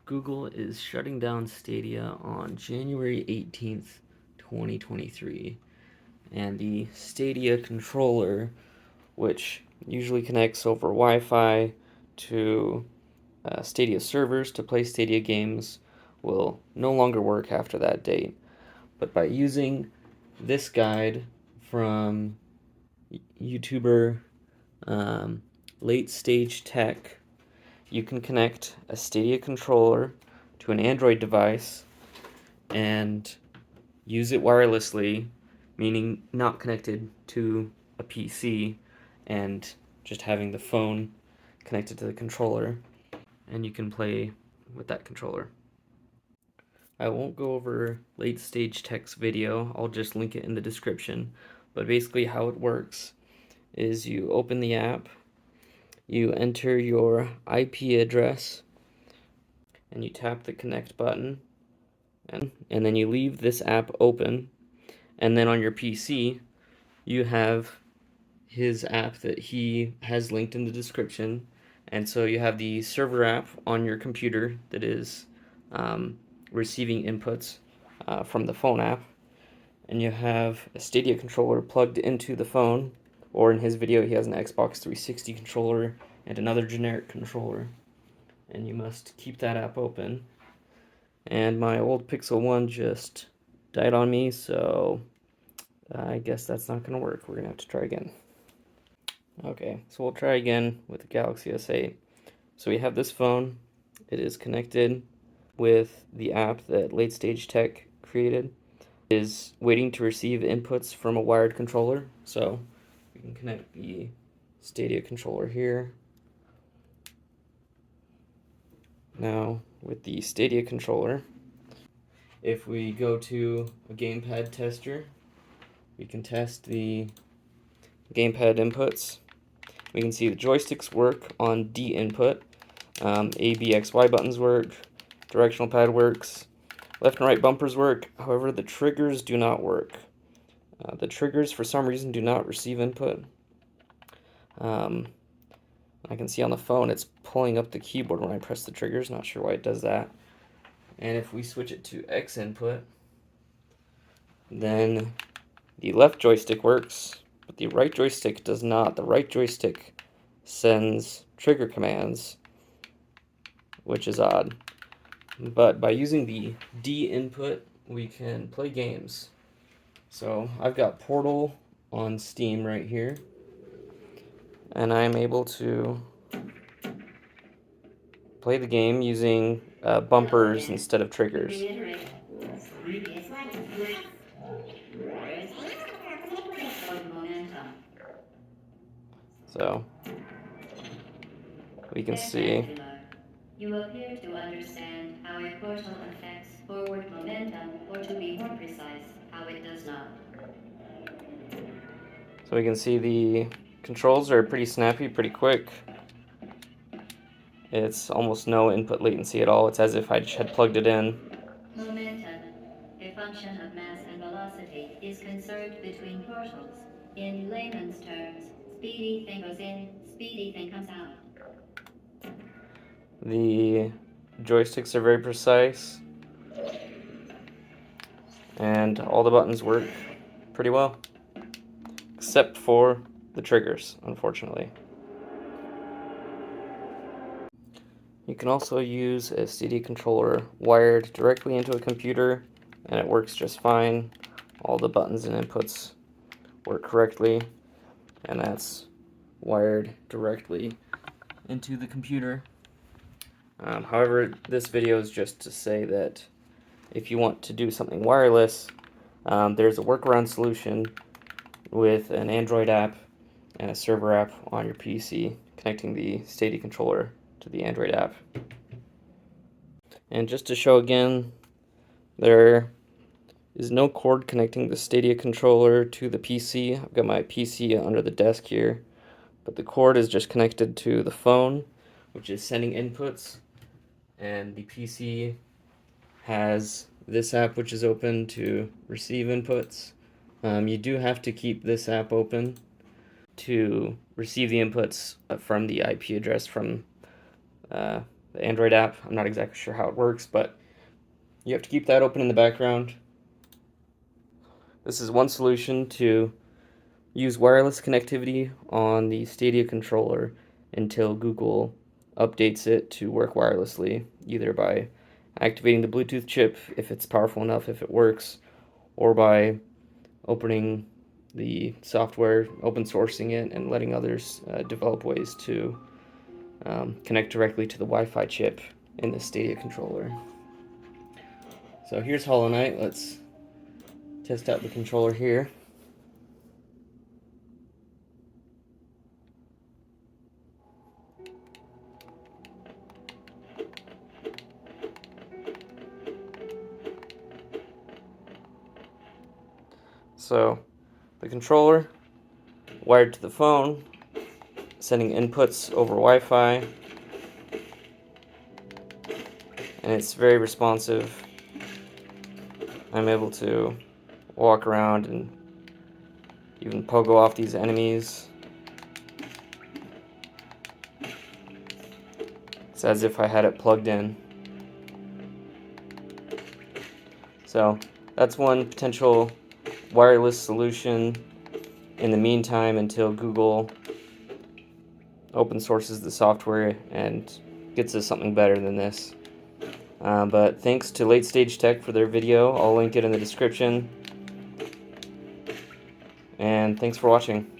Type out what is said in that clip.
Google is shutting down Stadia on January 18th, 2023. And the Stadia controller, which usually connects over Wi-Fi to Stadia servers to play Stadia games, will no longer work after that date. But by using this guide from YouTuber Late Stage Tech, you can connect a Stadia controller to an Android device and use it wirelessly, meaning not connected to a PC, and just having the phone connected to the controller, and you can play with that controller. I won't go over Late Stage Tech's video, I'll just link it in the description, but basically how it works is you open the app, you enter your IP address, and you tap the connect button, and then you leave this app open, and then on your PC you have his app that he has linked in the description, and so you have the server app on your computer that is receiving inputs from the phone app, and you have a Stadia controller plugged into the phone, or in his video he has an Xbox 360 controller and another generic controller, and you must keep that app open. And my old Pixel 1 just died on me, so I guess that's not going to work. We're going to have to try again. Okay, so we'll try again with the Galaxy S8. So we have this phone. It is connected with the app that Late Stage Tech created. It is waiting to receive inputs from a wired controller. So we can connect the Stadia controller here. Now with the Stadia controller, if we go to a gamepad tester, we can test the gamepad inputs. We can see the joysticks work on D input, A, B, X, Y buttons work, directional pad works, left and right bumpers work, however the triggers do not work. The triggers for some reason do not receive input. I can see on the phone it's pulling up the keyboard when I press the triggers, not sure why it does that. And if we switch it to X input, then the left joystick works, but the right joystick does not. The right joystick sends trigger commands, which is odd. But by using the D input, we can play games. So I've got Portal on Steam right here, and I'm able to play the game using bumpers instead of triggers. So we can see You appear to understand how a portal affects forward momentum, or to be more precise, how it does not. So we can see the controls are pretty snappy, pretty quick. It's almost no input latency at all. It's as if I just had plugged it in. Momentum, a function of mass and velocity, is conserved between portals. In layman's terms, speedy thing goes in, speedy thing comes out. The joysticks are very precise, and all the buttons work pretty well, except for the triggers, unfortunately. You can also use a Stadia controller wired directly into a computer, and it works just fine. All the buttons and inputs work correctly, and that's wired directly into the computer. However, this video is just to say that if you want to do something wireless, there's a workaround solution with an Android app and a server app on your PC, connecting the Stadia controller to the Android app. And just to show again, there is no cord connecting the Stadia controller to the PC. I've got my PC under the desk here, but the cord is just connected to the phone, which is sending inputs, and the PC has this app which is open to receive inputs. You do have to keep this app open to receive the inputs from the IP address from the the Android app. I'm not exactly sure how it works, but you have to keep that open in the background. This is one solution to use wireless connectivity on the Stadia controller until Google updates it to work wirelessly, either by activating the Bluetooth chip if it's powerful enough, if it works, or by opening the software, open sourcing it, and letting others develop ways to connect directly to the Wi-Fi chip in the Stadia controller. So here's Hollow Knight. Let's test out the controller here. So the controller wired to the phone, sending inputs over Wi-Fi, and it's very responsive. I'm able to walk around and even pogo off these enemies. It's as if I had it plugged in. So that's one potential wireless solution in the meantime until Google open sources the software and gets us something better than this. But thanks to Late Stage Tech for their video. I'll link it in the description. And thanks for watching.